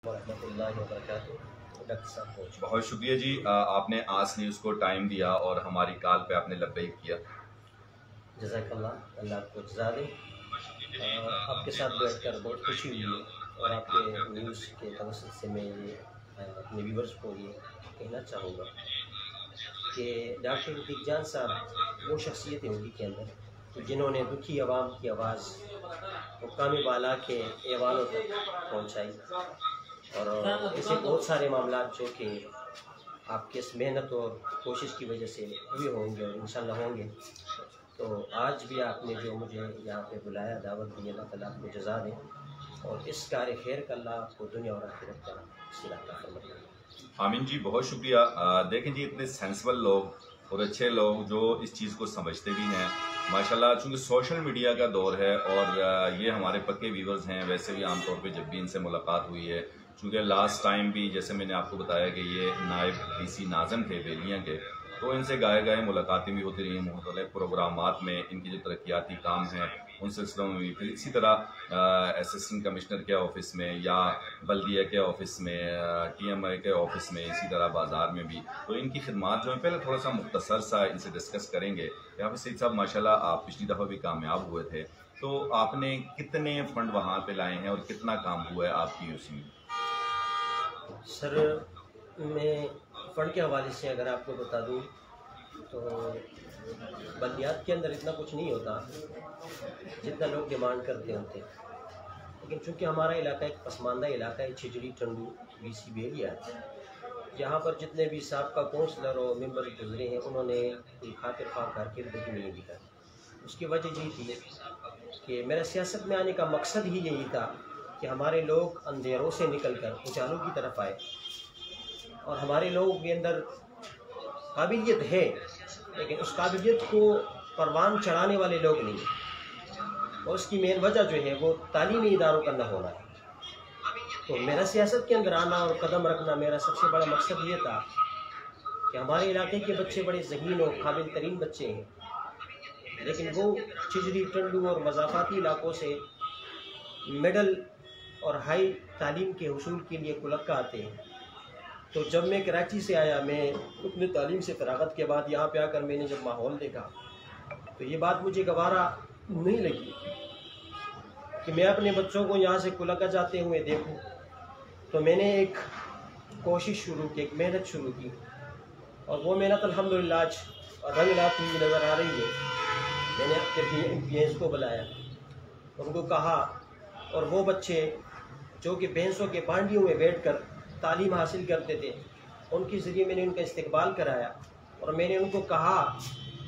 ورحمۃ اللہ وبرکاتہ۔ ڈاکٹر صاحب بہت شکریہ جی، آپ نے آس نیوز کو ٹائم دیا اور ہماری کال پہ آپ نے لبیک کیا۔ جزاک اللہ، اللہ آپ کو جزا دے۔ آپ کے ساتھ بیٹھ کر بہت خوشی ہوئی ہے، اور آپ کے نیوز کے توسط سے میں یہ اپنے ویورز کو یہ کہنا چاہوں گا کہ ڈاکٹر رفیق جان صاحب وہ شخصیت ہے اردو کے اندر جنہوں نے دکھی عوام کی آواز حکام بالا کے ایوانوں تک پہنچائی، اور ایسے بہت سارے معاملات جو کہ آپ کی اس محنت اور کوشش کی وجہ سے ہوئے ہوں گے اور انشاءاللہ ہوں گے۔ تو آج بھی آپ نے جو مجھے یہاں پہ بلایا، دعوت دی، اللہ تعالیٰ آپ کو جزا دیں، اور اس کار خیر کا اللہ آپ کو دنیا اور آخرت کا صلہ عطا فرمائے۔ آمین جی، بہت شکریہ۔ دیکھیں جی، اتنے سینسبل لوگ اور اچھے لوگ جو اس چیز کو سمجھتے بھی ہیں ماشاءاللہ، چونکہ سوشل میڈیا کا دور ہے اور یہ ہمارے پکے ویورز ہیں۔ ویسے بھی عام طور پہ جب بھی ان سے ملاقات ہوئی ہے، چونکہ لاسٹ ٹائم بھی جیسے میں نے آپ کو بتایا کہ یہ نائب ڈی سی ناظم تھے بیلیاں کے، تو ان سے گاہے ملاقاتیں بھی ہوتی رہی ہیں مختلف پروگرامات میں، ان کی جو ترقیاتی کام ہیں ان سلسلوں میں بھی، پھر اسی طرح اسسٹنٹ کمشنر کے آفس میں یا بلدیہ کے آفس میں، ٹی ایم آئی کے آفس میں، اسی طرح بازار میں بھی۔ تو ان کی خدمات جو ہیں پہلے تھوڑا سا مختصر سا ان سے ڈسکس کریں گے۔ یہاں پہ سید صاحب ماشاءاللہ آپ پچھلی دفعہ بھی کامیاب ہوئے تھے، تو آپ نے کتنے فنڈ وہاں پہ لائے ہیں اور کتنا کام ہوا ہے آپ کی اسی میں؟ سر، میں فنڈ کے حوالے سے اگر آپ کو بتا دوں تو بلدیات کے اندر اتنا کچھ نہیں ہوتا جتنا لوگ ڈیمانڈ کرتے ہوتے، لیکن چونکہ ہمارا علاقہ ایک پسماندہ علاقہ ہے، چھجڑی ٹنڈو بی سی بیلیا ہے، یہاں پر جتنے بھی سابقہ کونسلر اور ممبر گزرے ہیں انہوں نے کوئی خاطر خواہ کارکردگی نہیں دکھا۔ اس کی وجہ یہی تھی کہ میرا سیاست میں آنے کا مقصد ہی یہی تھا کہ ہمارے لوگ اندھیروں سے نکل کر اجالوں کی طرف آئے، اور ہمارے لوگوں کے اندر قابلیت ہے لیکن اس قابلیت کو پروان چڑھانے والے لوگ نہیں، اور اس کی مین وجہ جو ہے وہ تعلیمی اداروں کا نہ ہونا ہے۔ تو میرا سیاست کے اندر آنا اور قدم رکھنا میرا سب سے بڑا مقصد یہ تھا کہ ہمارے علاقے کے بچے بڑے ذہین اور قابل ترین بچے ہیں، لیکن وہ چھجڑی ٹنڈو اور مضافاتی علاقوں سے مڈل اور ہائی تعلیم کے حصول کے لیے کلکہ آتے ہیں۔ تو جب میں کراچی سے آیا، میں اپنے تعلیم سے فراغت کے بعد یہاں پہ آ کر میں نے جب ماحول دیکھا تو یہ بات مجھے گوارا نہیں لگی کہ میں اپنے بچوں کو یہاں سے کلکہ جاتے ہوئے دیکھوں۔ تو میں نے ایک کوشش شروع کی، ایک محنت شروع کی، اور وہ محنت الحمدللہ آج رنگ لاتی ہوئی نظر آ رہی ہے۔ میں نے اپنے پی ایس کو بلایا، ان کو کہا، اور وہ بچے جو کہ بھینسوں کے بانڈیوں میں بیٹھ کر تعلیم حاصل کرتے تھے ان کے ذریعے میں نے ان کا استقبال کرایا، اور میں نے ان کو کہا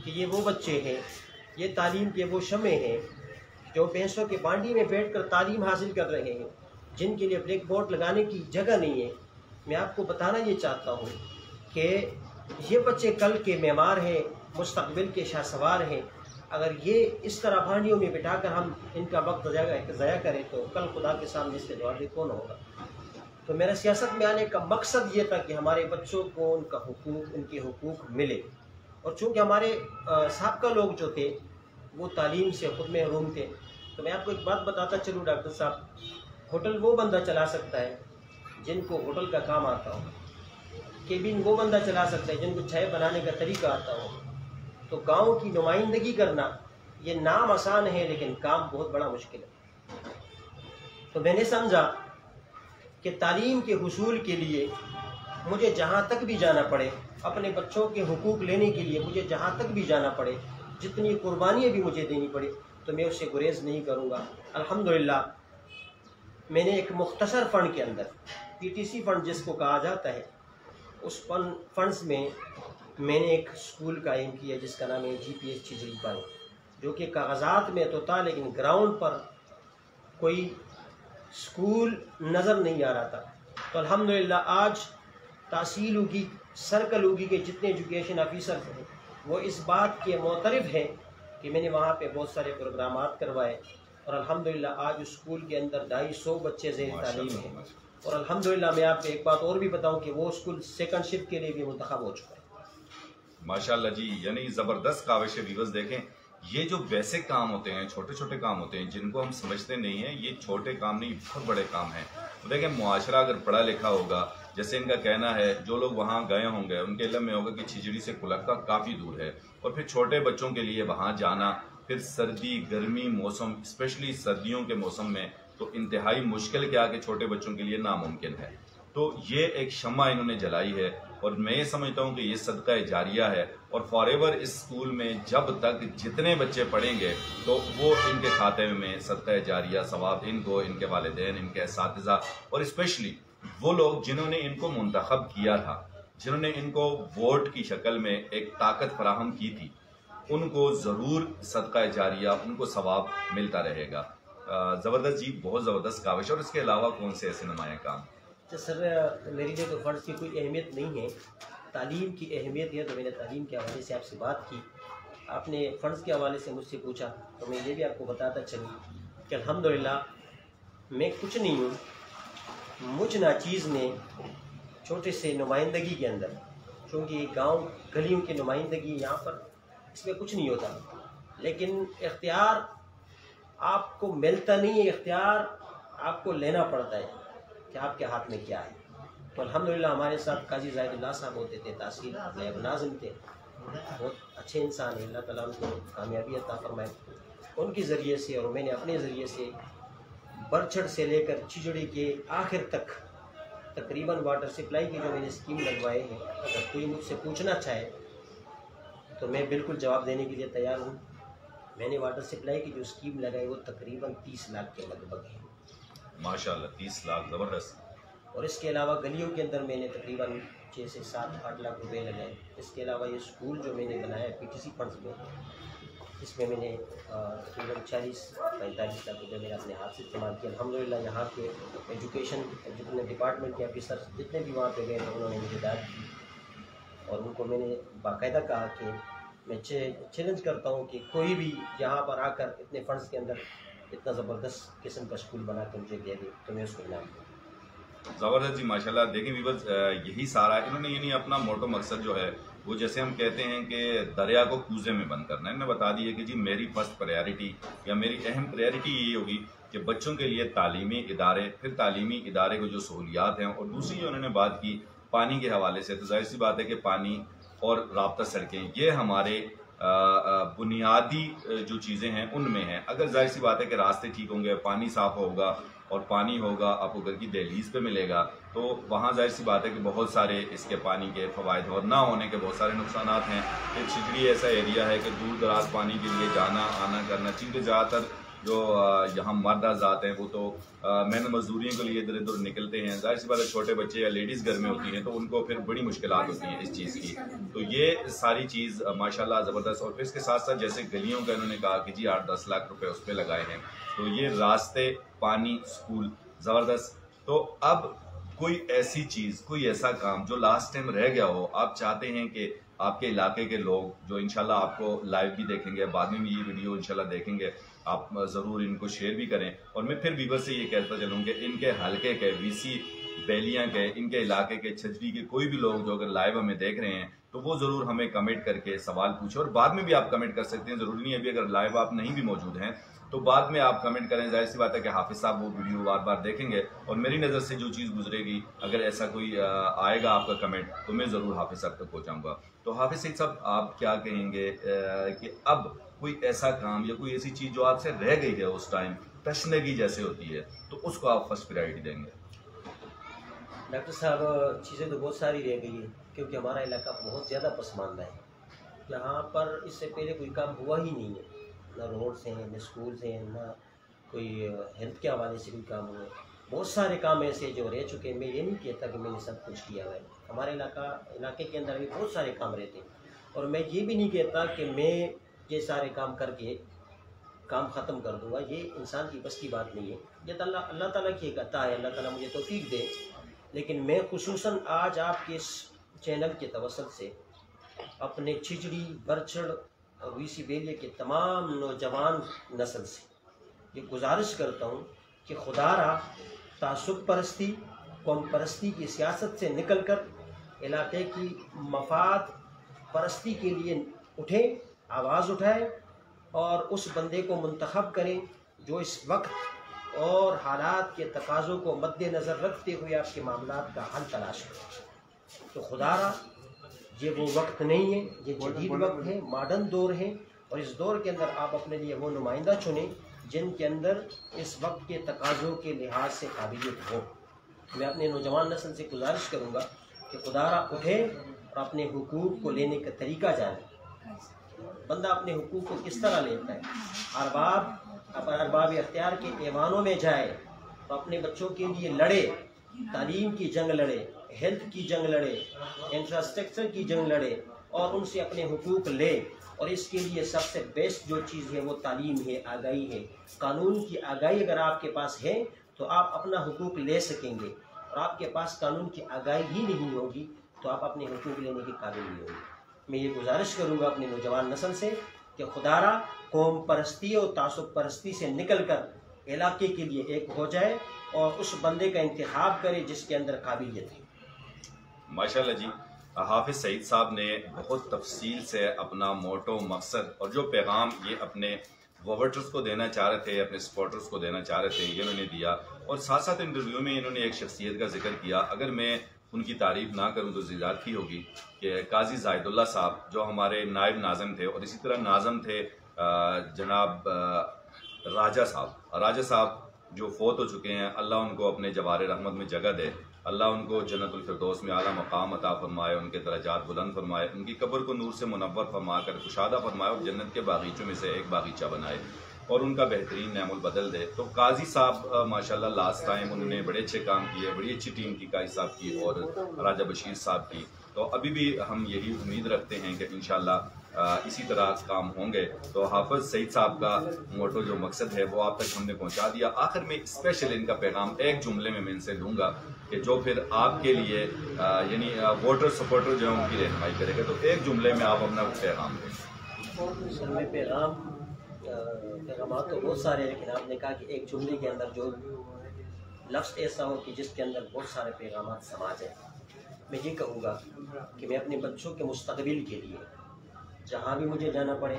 کہ یہ وہ بچے ہیں، یہ تعلیم کے وہ شمع ہیں جو بھینسوں کے بانڈی میں بیٹھ کر تعلیم حاصل کر رہے ہیں، جن کے لیے بلیک بورڈ لگانے کی جگہ نہیں ہے۔ میں آپ کو بتانا یہ چاہتا ہوں کہ یہ بچے کل کے معمار ہیں، مستقبل کے شاہ سوار ہیں۔ اگر یہ اس طرح بانڈیوں میں بٹھا کر ہم ان کا وقت ضائع کریں تو کل خدا کے سامنے اس کے جواب کون ہوگا؟ تو میرا سیاست میں آنے کا مقصد یہ تھا کہ ہمارے بچوں کو ان کا حقوق، ان کے حقوق ملے، اور چونکہ ہمارے سابقہ لوگ جو تھے وہ تعلیم سے خود محروم تھے۔ تو میں آپ کو ایک بات بتاتا چلوں ڈاکٹر صاحب، ہوٹل وہ بندہ چلا سکتا ہے جن کو ہوٹل کا کام آتا ہو، کیبن وہ بندہ چلا سکتا ہے جن کو چائے بنانے کا طریقہ آتا ہو۔ تو گاؤں کی نمائندگی کرنا یہ نام آسان ہے لیکن کام بہت بڑا مشکل ہے۔ تو میں نے سمجھا کہ تعلیم کے حصول کے لیے مجھے جہاں تک بھی جانا پڑے، اپنے بچوں کے حقوق لینے کے لیے مجھے جہاں تک بھی جانا پڑے، جتنی قربانیاں بھی مجھے دینی پڑے، تو میں اس سے گریز نہیں کروں گا۔ الحمدللہ میں نے ایک مختصر فنڈ کے اندر، پی ٹی سی فنڈ جس کو کہا جاتا ہے، اس فنڈز میں میں نے ایک اسکول قائم کیا جس کا نام ہے جی پی ایس چھجڑی پائی، جو کہ کاغذات میں تو تھا لیکن گراؤنڈ پر کوئی اسکول نظر نہیں آ رہا تھا۔ تو الحمدللہ آج تحصیل ہوگی، سرکل ہوگی کے جتنے ایجوکیشن آفیسر ہیں وہ اس بات کے معترف ہیں کہ میں نے وہاں پہ بہت سارے پروگرامات کروائے، اور الحمدللہ آج اسکول کے اندر 250 بچے زیر تعلیم ہیں، اور الحمدللہ میں آپ کو ایک بات اور بھی بتاؤں کہ وہ اسکول سیکنڈ شفٹ کے لیے بھی منتخب ہو چکا ہے۔ ماشاءاللہ جی، یعنی زبردست کاوش ہے۔ ویورز دیکھیں، یہ جو بیسک کام ہوتے ہیں، چھوٹے چھوٹے کام ہوتے ہیں جن کو ہم سمجھتے نہیں ہیں، یہ چھوٹے کام نہیں، بہت بڑے کام ہیں۔ دیکھیں معاشرہ اگر پڑھا لکھا ہوگا، جیسے ان کا کہنا ہے، جو لوگ وہاں گئے ہوں گے ان کے علم میں ہوگا کہ چھجڑی سے کلکہ کافی دور ہے، اور پھر چھوٹے بچوں کے لیے وہاں جانا، پھر سردی گرمی موسم، اسپیشلی سردیوں کے موسم میں تو انتہائی مشکل کیا کہ چھوٹے بچوں کے لیے ناممکن ہے۔ تو یہ ایک شمع انہوں نے جلائی ہے، اور میں یہ سمجھتا ہوں کہ یہ صدقہ جاریہ ہے، اور فار ایور اس اسکول میں جب تک جتنے بچے پڑھیں گے تو وہ ان کے کھاتے میں صدقہ جاریہ ثواب ان کو، ان کے والدین، ان کے اساتذہ، اور اسپیشلی وہ لوگ جنہوں نے ان کو منتخب کیا تھا، جنہوں نے ان کو ووٹ کی شکل میں ایک طاقت فراہم کی تھی، ان کو ضرور صدقہ جاریہ، ان کو ثواب ملتا رہے گا۔ زبردست جی، بہت زبردست کاوش۔ اور اس کے علاوہ کون سے ایسے نمایاں کام؟ سر میری لیے تو فرض کی کوئی اہمیت نہیں ہے، تعلیم کی اہمیت ہے، تو میں نے تعلیم کے حوالے سے آپ سے بات کی۔ آپ نے فرض کے حوالے سے مجھ سے پوچھا تو میں یہ بھی آپ کو بتاتا چلوں کہ الحمدللہ میں کچھ نہیں ہوں، مجھ ناچیز نے چھوٹے سے نمائندگی کے اندر، چونکہ گاؤں گلیوں کی نمائندگی یہاں پر اس میں کچھ نہیں ہوتا، لیکن اختیار آپ کو ملتا نہیں ہے، اختیار آپ کو لینا پڑتا ہے کہ آپ کے ہاتھ میں کیا ہے۔ تو الحمدللہ ہمارے ساتھ قاضی زاہد اللہ صاحب ہوتے تھے، تحصیل نائب ناظم تھے، بہت اچھے انسان ہیں، اللہ تعالیٰ ان کو کامیابی عطا فرمائے۔ ان کے ذریعے سے اور میں نے اپنے ذریعے سے برچھڑ سے لے کر چھجڑی کے آخر تک تقریباً واٹر سپلائی کی جو میں نے اسکیم لگوائے ہیں، اگر کوئی مجھ سے پوچھنا چاہے تو میں بالکل جواب دینے کے لیے تیار ہوں۔ میں نے واٹر سپلائی کی جو اسکیم لگائی وہ تقریباً 30 لاکھ کے لگ بھگ ہے۔ ماشاءاللہ 30 لاکھ، زبردست۔ اور اس کے علاوہ گلیوں کے اندر میں نے تقریباً 6 سے 7-8 لاکھ روپے لگائے۔ اس کے علاوہ یہ اسکول جو میں نے بنایا PTC فنڈز میں، اس میں نے تقریباً 40-45 لاکھ روپے میں اپنے ہاتھ سے استعمال کیا۔ الحمدللہ یہاں کے ایجوکیشن جتنے ڈپارٹمنٹ کے آفیسر جتنے بھی وہاں پہ گئے تھے انہوں نے مجھے ہدایت کی، اور ان کو میں نے باقاعدہ کہا کہ میں چیلنج کرتا ہوں کہ کوئی بھی یہاں پر آ کر اتنے فنڈز کے اندر اتنا زبردست قسم کا اسکول بنا کے مجھے دے دے تو میں اس کو انعام دوں۔ زبردست جی، ماشاءاللہ۔ دیکھیں ویورز، یہی سارا انہوں نے یعنی اپنا موٹو مقصد جو ہے وہ، جیسے ہم کہتے ہیں کہ دریا کو کوزے میں بند کرنا ہے، انہوں نے بتا دی ہے کہ جی میری فرسٹ پریارٹی یا میری اہم پریارٹی یہی ہوگی کہ بچوں کے لیے تعلیمی ادارے، پھر تعلیمی ادارے کو جو سہولیات ہیں، اور دوسری جو انہوں نے بات کی پانی کے حوالے سے، تو ظاہر سی بات ہے کہ پانی اور رابطہ سڑکیں یہ ہمارے بنیادی جو چیزیں ہیں ان میں ہیں۔ اگر ظاہر سی بات ہے کہ راستے ٹھیک ہوں گے، پانی صاف ہوگا، اور پانی ہوگا آپ کو گھر کی دہلیز پہ ملے گا، تو وہاں ظاہر سی بات ہے کہ بہت سارے اس کے پانی کے فوائد، اور نہ ہونے کے بہت سارے نقصانات ہیں۔ کہ چھجڑی ایسا ایریا ہے کہ دور دراز پانی کے لیے جانا آنا کرنا، چونکہ زیادہ تر جو یہاں مرد حضرات ہیں وہ تو محنت مزدوریوں کے لیے ادھر ادھر نکلتے ہیں، ظاہر سی بات ہے چھوٹے بچے یا لیڈیز گھر میں ہوتی ہیں تو ان کو پھر بڑی مشکلات ہوتی ہیں اس چیز کی۔ تو یہ ساری چیز ماشاءاللہ زبردست۔ اور پھر اس کے ساتھ ساتھ جیسے گلیوں کا انہوں نے کہا کہ جی 8-10 لاکھ روپے اس پہ لگائے ہیں، تو یہ راستے، پانی، اسکول، زبردست۔ تو اب کوئی ایسی چیز، کوئی ایسا کام جو لاسٹ ٹائم رہ گیا ہو، آپ چاہتے ہیں کہ آپ کے علاقے کے لوگ جو انشاءاللہ آپ کو لائیو بھی دیکھیں گے، بعد میں بھی یہ ویڈیو انشاءاللہ دیکھیں گے، آپ ضرور ان کو شیئر بھی کریں۔ اور میں پھر ویور سے یہ کہتا چلوں کہ ان کے حلقے کے VC بیلیاں کے، ان کے علاقے کے چھجڑی کے کوئی بھی لوگ جو اگر لائیو ہمیں دیکھ رہے ہیں تو وہ ضرور ہمیں کمنٹ کر کے سوال پوچھیں، اور بعد میں بھی آپ کمنٹ کر سکتے ہیں، ضروری نہیں ہے ابھی اگر لائیو آپ نہیں بھی موجود ہیں تو بعد میں آپ کمنٹ کریں۔ ظاہر سی بات ہے کہ حافظ صاحب وہ ویڈیو بار بار دیکھیں گے، اور میری نظر سے جو چیز گزرے گی، اگر ایسا کوئی آئے گا آپ کا کمنٹ تو میں ضرور حافظ صاحب تک پہنچاؤں گا۔ تو حافظ صاحب آپ کیا کہیں گے کہ اب کوئی ایسا کام یا کوئی ایسی چیز جو آپ سے رہ گئی ہے اس ٹائم، تشنگی جیسے ہوتی ہے، تو اس کو آپ فرسٹ پرائرٹی دیں گے؟ ڈاکٹر صاحب چیزیں تو بہت ساری رہ گئی ہیں، کیونکہ ہمارا علاقہ بہت زیادہ پسماندہ ہے، یہاں پر اس سے پہلے کوئی کام ہوا ہی نہیں ہے، نہ روڈس ہیں، نہ اسکولس ہیں، نہ کوئی ہیلتھ کے حوالے سے کوئی کام ہوا ہے۔ بہت سارے کام ایسے جو رہ چکے ہیں، میں یہ نہیں کہتا کہ میں نے سب کچھ کیا ہے، ہمارے علاقے کے اندر بھی بہت سارے کام رہتے ہیں، اور میں یہ بھی نہیں کہتا کہ میں یہ سارے کام کر کے کام ختم کر دوں گا، یہ انسان کی بس کی بات نہیں ہے، یہ تو اللہ تعالیٰ کی ایک عطا ہے، اللہ تعالیٰ مجھے توفیق دے۔ لیکن میں خصوصاً آج آپ کے اس چینل کے توسط سے اپنے چھجڑی، برچھڑ اور VC بیلیے کے تمام نوجوان نسل سے یہ گزارش کرتا ہوں کہ خدا را تعصب پرستی، قوم پرستی کی سیاست سے نکل کر علاقے کی مفاد پرستی کے لیے اٹھیں، آواز اٹھائیں، اور اس بندے کو منتخب کریں جو اس وقت اور حالات کے تقاضوں کو مد نظر رکھتے ہوئے آپ کے معاملات کا حل تلاش کریں۔ تو خدا را یہ وہ وقت نہیں ہے، یہ جدید وقت ہے، ماڈرن دور ہے، اور اس دور کے اندر آپ اپنے لیے وہ نمائندہ چنیں جن کے اندر اس وقت کے تقاضوں کے لحاظ سے قابلیت ہو۔ میں اپنے نوجوان نسل سے گزارش کروں گا کہ خدا را اٹھے اور اپنے حقوق کو لینے کا طریقہ جانے۔ بندہ اپنے حقوق کو کس طرح لیتا ہے؟ ارباب اختیار کے ایوانوں میں جائے تو اپنے بچوں کے لیے لڑے، تعلیم کی جنگ لڑے، ہیلتھ کی جنگ لڑے، انفراسٹرکچر کی جنگ لڑے، اور ان سے اپنے حقوق لے۔ اور اس کے لیے سب سے بیسٹ جو چیز ہے وہ تعلیم ہے، آگاہی ہے۔ قانون کی آگاہی اگر آپ کے پاس ہے تو آپ اپنا حقوق لے سکیں گے، اور آپ کے پاس قانون کی آگاہی ہی نہیں ہوگی تو آپ اپنے حقوق لینے کے قابل نہیں ہوں گے۔ میں یہ گزارش کروں گا اپنے نوجوان نسل سے کہ خدا را قوم پرستی اور تعصب پرستی سے نکل کر علاقے کے لیے ایک ہو جائے اور اس بندے کا انتخاب کرے جس کے اندر قابلیت ہے۔ ماشاءاللہ جی، حافظ سعید صاحب نے بہت تفصیل سے اپنا موٹو، مقصد اور جو پیغام یہ اپنے ووٹرز کو دینا چاہ رہے تھے، اپنے سپورٹرز کو دینا چاہ رہے تھے، یہ انہوں نے دیا۔ اور ساتھ ساتھ انٹرویو میں انہوں نے ایک شخصیت کا ذکر کیا، اگر میں ان کی تعریف نہ کروں تو زیادتی ہوگی، کہ قاضی زاہد اللہ صاحب جو ہمارے نائب ناظم تھے، اور اسی طرح ناظم تھے جناب راجہ صاحب جو فوت ہو چکے ہیں، اللہ ان کو اپنے جوار رحمت میں جگہ دے، اللہ ان کو جنت الفردوس میں اعلیٰ مقام عطا فرمائے، ان کے درجات بلند فرمائے، ان کی قبر کو نور سے منور فرما کر کشادہ فرمائے، اور جنت کے باغیچوں میں سے ایک باغیچہ بنائے، اور ان کا بہترین نعم البدل دے۔ تو قاضی صاحب ماشاءاللہ لاسٹ ٹائم انہوں نے بڑے اچھے کام کیے، بڑی اچھی ٹیم کی قاضی صاحب کی اور راجہ بشیر صاحب کی۔ تو ابھی بھی ہم یہی امید رکھتے ہیں کہ انشاءاللہ اسی طرح کام ہوں گے۔ تو حافظ سعید صاحب کا موٹو جو مقصد ہے وہ آپ تک ہم نے پہنچا دیا۔ آخر میں اسپیشل ان کا پیغام ایک جملے میں ان سے لوں گا کہ جو پھر آپ کے لیے یعنی ووٹر سپورٹر جو ہے ان کی رہنمائی کرے گا، تو ایک جملے میں آپ اپنا پیغام دیں۔ پیغامات تو بہت سارے ہیں، لیکن آپ نے کہا کہ ایک جملے کے اندر جو لفظ ایسا ہو کہ جس کے اندر بہت سارے پیغامات سما جائیں۔ میں یہ کہوں گا کہ میں اپنے بچوں کے مستقبل کے لیے جہاں بھی مجھے جانا پڑے،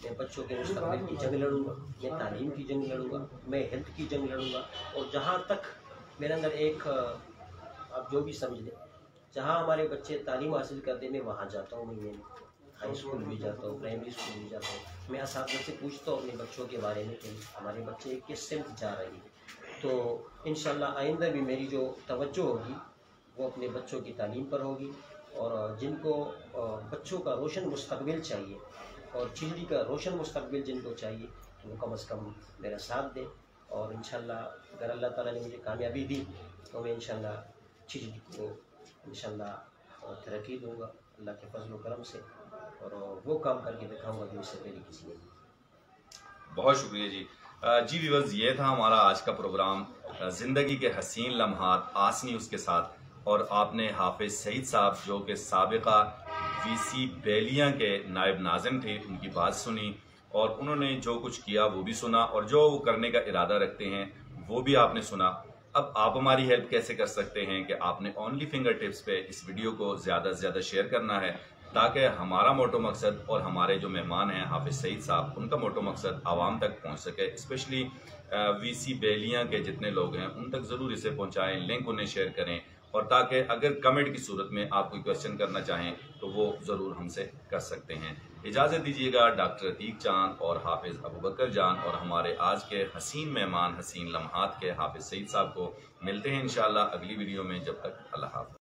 میں بچوں کے مستقبل کی جنگ لڑوں گا، میں تعلیم کی جنگ لڑوں گا، میں ہیلتھ کی جنگ لڑوں گا، اور جہاں تک میرے اندر ایک آپ جو بھی سمجھ لیں، جہاں ہمارے بچے تعلیم حاصل کرتے میں وہاں جاتا ہوں۔ میں ہائی اسکول بھی جاتا ہوں، پرائمری اسکول بھی جاتا ہوں، میں اساتذہ سے پوچھتا ہوں اپنے بچوں کے بارے میں کہ ہمارے بچے کس سمت جا رہے ہیں۔ تو انشاءاللہ آئندہ بھی میری جو توجہ ہوگی وہ اپنے بچوں کی تعلیم پر ہوگی، اور جن کو بچوں کا روشن مستقبل چاہیے اور چہری کا روشن مستقبل جن کو چاہیے تو وہ کم از کم میرا ساتھ دیں۔ اور انشاءاللہ اگر اللہ تعالیٰ نے مجھے کامیابی دی تو میں انشاءاللہ چہری کو انشاءاللہ ترقی دوں گا اللہ کے فضل و کرم سے، اور وہ کام کر کے دکھاؤں گا جو اس سے پہلے کسی نے۔ بہت شکریہ جی۔ جی ویورز، یہ تھا ہمارا آج کا پروگرام زندگی کے حسین لمحات آس نیوز کے ساتھ، اور آپ نے حافظ سعید صاحب جو کہ سابقہ VC بیلیاں کے نائب ناظم تھے ان کی بات سنی، اور انہوں نے جو کچھ کیا وہ بھی سنا، اور جو وہ کرنے کا ارادہ رکھتے ہیں وہ بھی آپ نے سنا۔ اب آپ ہماری ہیلپ کیسے کر سکتے ہیں کہ آپ نے اونلی فنگر ٹپس پہ اس ویڈیو کو زیادہ سے زیادہ شیئر کرنا ہے، تاکہ ہمارا موٹو مقصد اور ہمارے جو مہمان ہیں حافظ سعید صاحب ان کا موٹو مقصد عوام تک پہنچ سکے۔ اسپیشلی VC بیلیاں کے جتنے لوگ ہیں ان تک ضرور اسے پہنچائیں، لنک انہیں شیئر کریں، اور تاکہ اگر کمنٹ کی صورت میں آپ کوئی کویسچن کرنا چاہیں تو وہ ضرور ہم سے کر سکتے ہیں۔ اجازت دیجیے گا ڈاکٹر عتیق چاند اور حافظ ابوبکر جان اور ہمارے آج کے حسین مہمان حسین لمحات کے حافظ سعید صاحب کو۔ ملتے ہیں انشاءاللہ اگلی ویڈیو میں، جب تک اللہ حافظ۔